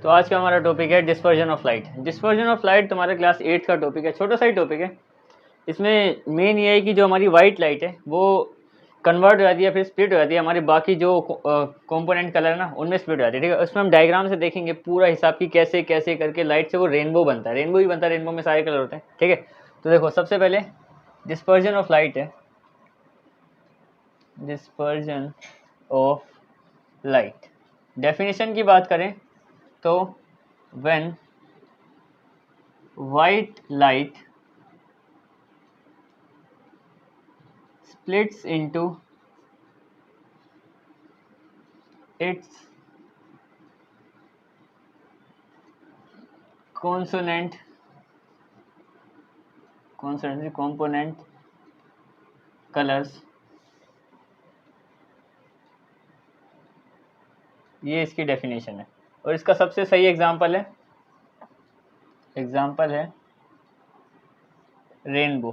तो आज का हमारा टॉपिक है dispersion of light. Dispersion of light तुम्हारे क्लास 8 का टॉपिक है, छोटा सा ही टॉपिक है। इसमें मेन ये है कि जो हमारी वाइट लाइट है वो कन्वर्ट हो जाती है, फिर स्प्लिट हो जाती है, हमारे बाकी जो कंपोनेंट कलर है ना उनमें स्प्लिट हो जाती है। ठीक है, उसमें हम डायग्राम से देखेंगे पूरा हिसाब की कैसे कैसे करके लाइट से वो रेनबो बनता है। रेनबो ही बनता है, रेनबो में सारे कलर होते हैं। ठीक है, तो देखो सबसे पहले डिस्पर्जन ऑफ लाइट है। डिस्पर्जन ऑफ लाइट डेफिनेशन की बात करें तो when white light splits into its component colors, ये इसकी डेफिनेशन है। और इसका सबसे सही एग्जांपल है रेनबो,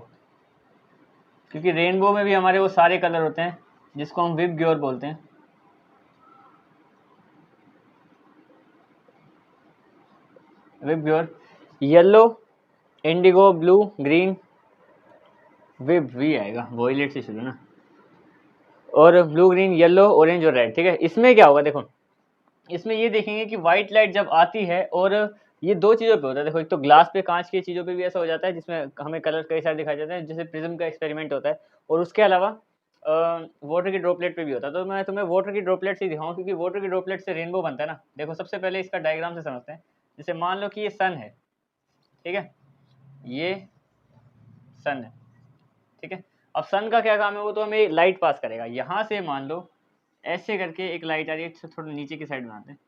क्योंकि रेनबो में भी हमारे वो सारे कलर होते हैं जिसको हम विबग्योर बोलते हैं। VIBGYOR yellow, indigo, blue, green, VIB V आएगा, वॉयलेट से शुरू ना, और ब्लू, ग्रीन, येलो, ऑरेंज और रेड। ठीक है, इसमें क्या होगा, देखो इसमें ये देखेंगे कि व्हाइट लाइट जब आती है, और ये दो चीज़ों पे होता है। देखो एक तो ग्लास पे, कांच की चीज़ों पे भी ऐसा हो जाता है जिसमें हमें कलर कई सारे दिखाई जाते हैं, जैसे प्रिज्म का एक्सपेरिमेंट होता है, और उसके अलावा वाटर की ड्रॉपलेट पे भी होता है। तो मैं तुम्हें वाटर की ड्रॉपलेट से दिखाऊँ, क्योंकि वाटर की ड्रॉपलेट से रेनबो बनता है ना। देखो सबसे पहले इसका डायग्राम से समझते हैं। जैसे मान लो कि ये सन है, ठीक है, ये सन है, ठीक है। अब सन का क्या काम है, वो तो हमें लाइट पास करेगा। यहाँ से मान लो ऐसे करके एक लाइट आ रही है, थोड़ा नीचे की साइड बनाते हैं,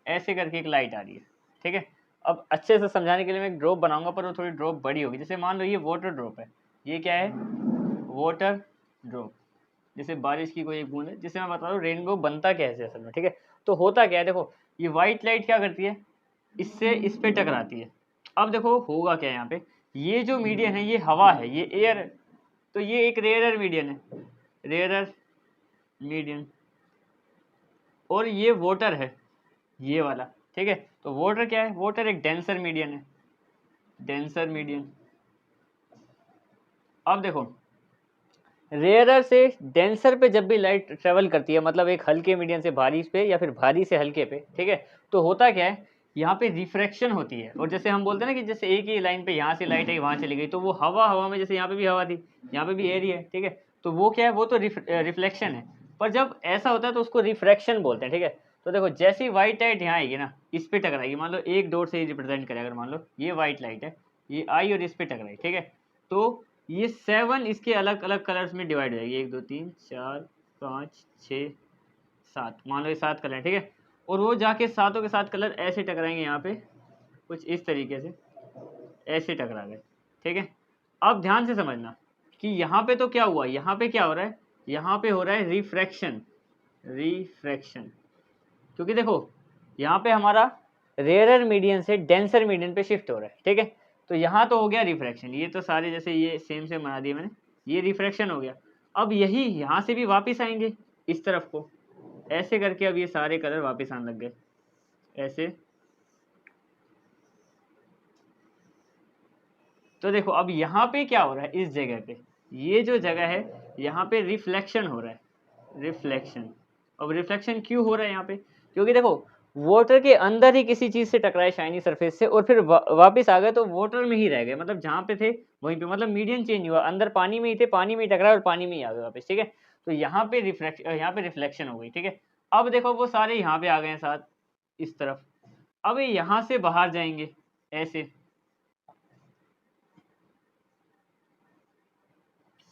ऐसे करके एक लाइट आ रही है, ठीक है। अब अच्छे से समझाने के लिए मैं एक ड्रॉप बनाऊंगा, पर वो थोड़ी ड्रॉप बड़ी होगी। जैसे मान लो ये वाटर ड्रॉप है, ये क्या है, वाटर ड्रॉप, जैसे बारिश की कोई एक बूंद है, जिसे मैं बता रहा हूँ रेनबो बनता कैसे असल में। ठीक है, तो होता क्या है, देखो ये व्हाइट लाइट क्या करती है, इससे इस पे टकराती है। अब देखो होगा क्या यहाँ पे, ये जो मीडियम है ये हवा है, ये एयर है, तो ये एक रेयरर मीडियम है, रेयरर मीडियम, और ये वाटर है, ये वाला। ठीक है, तो वाटर क्या है, वाटर एक डेंसर मीडियम है, डेंसर मीडियम। अब देखो रेयरर से डेंसर पे जब भी लाइट ट्रेवल करती है, मतलब एक हल्के मीडियम से भारी पे या फिर भारी से हल्के पे, ठीक है, तो होता क्या है, यहाँ पे रिफ्रैक्शन होती है। और जैसे हम बोलते हैं ना कि जैसे एक ही लाइन पे यहाँ से लाइट आई वहाँ चली गई, तो वो हवा में, जैसे यहाँ पे भी हवा थी, यहाँ पे भी एयर ही है, ठीक है, तो वो क्या है, वो तो रिफ्लेक्शन है। पर जब ऐसा होता है तो उसको रिफ्रैक्शन बोलते हैं। ठीक है, तो देखो जैसी व्हाइट लाइट यहाँ आएगी ना, इस पे टकराएगी, मान लो एक डॉट से रिप्रेजेंट करें, अगर मान लो ये व्हाइट लाइट है, ये आई और इस पे टकराई, ठीक है, तो ये 7 इसके अलग अलग कलर्स में डिवाइड हो जाएगी, 1 2 3 4 5 6 7, मान लो ये 7 कलर है, ठीक है, और वो जाके सातों के साथ कलर ऐसे टकराएंगे, यहाँ पे कुछ इस तरीके से ऐसे टकरा गए। ठीक है, अब ध्यान से समझना कि यहाँ पे तो क्या हुआ, यहाँ पे क्या हो रहा है, यहाँ पे हो रहा है रिफ्रैक्शन, रिफ्रैक्शन, क्योंकि देखो यहाँ पे हमारा रेयरर मीडियम से डेंसर मीडियम पे शिफ्ट हो रहा है। ठीक है, तो यहाँ तो हो गया रिफ्रैक्शन, ये तो सारे जैसे ये सेम बना दिए मैंने, ये रिफ्रैक्शन हो गया। अब यही यहाँ से भी वापस आएंगे इस तरफ को, ऐसे करके अब ये सारे कलर वापस आने लग गए, ऐसे। तो देखो अब यहाँ पे क्या हो रहा है, इस जगह पे, ये जो जगह है यहाँ पे रिफ्लेक्शन हो रहा है, रिफ्लेक्शन। अब रिफ्लेक्शन क्यों हो रहा है यहाँ पे, क्योंकि देखो वाटर के अंदर ही किसी चीज से टकराए शाइनी सरफेस से, और फिर वापस आ गए, तो वाटर में ही रह गए, मतलब जहाँ पे थे वहीं पे, मतलब मीडियम चेंज हुआ, अंदर पानी में ही थे, पानी में ही टकराए और पानी में ही आ गए वापस। ठीक है, तो यहाँ पे रिफ्लेक्शन हो गई। ठीक है, अब देखो वो सारे यहाँ पे आ गए हैं साथ इस तरफ, अब यहाँ से बाहर जाएंगे ऐसे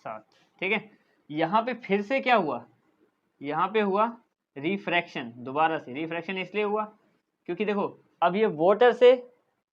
साथ। ठीक है, यहाँ पे फिर से क्या हुआ, यहाँ पे हुआ रिफ्रैक्शन, दोबारा से रिफ्रैक्शन इसलिए हुआ क्योंकि देखो अब ये वाटर से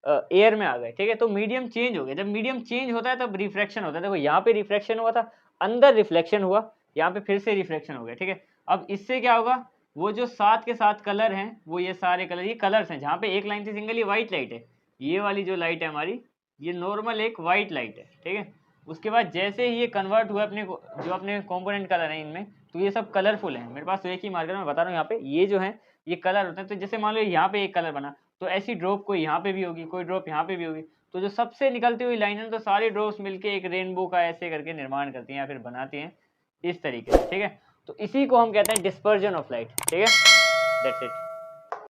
एयर में आ गए। ठीक है, तो मीडियम चेंज हो गया, जब मीडियम चेंज होता है तब रिफ्रैक्शन होता है। देखो यहाँ पे रिफ्रैक्शन हुआ था, अंदर रिफ्लेक्शन हुआ, यहाँ पे फिर से रिफ्लेक्शन हो गया। ठीक है, अब इससे क्या होगा, वो जो साथ के साथ कलर हैं, वो ये सारे कलर, ये कलर्स हैं, जहाँ पे एक लाइन से सिंगल ये व्हाइट लाइट है, ये वाली जो लाइट है हमारी, ये नॉर्मल एक व्हाइट लाइट है। ठीक है, उसके बाद जैसे ही ये कन्वर्ट हुआ अपने जो अपने कॉम्पोनेंट कलर हैं इनमें, तो ये सब कलरफुल हैं। मेरे पास तो एक ही मार्कर मैं बता रहा हूँ, यहाँ पे ये जो है ये कलर होते हैं। तो जैसे मान लो यहाँ पे एक कलर बना, तो ऐसी ड्रॉप कोई यहाँ पे भी होगी, कोई ड्रॉप यहाँ पे भी होगी। तो जो सबसे निकलती हुई लाइन है तो सारी ड्रॉप्स मिलके एक रेनबो का ऐसे करके निर्माण करती हैं या फिर बनाती हैं इस तरीके से, ठीक है। तो इसी को हम कहते हैं डिस्पर्जन ऑफ लाइट, ठीक है। That's it.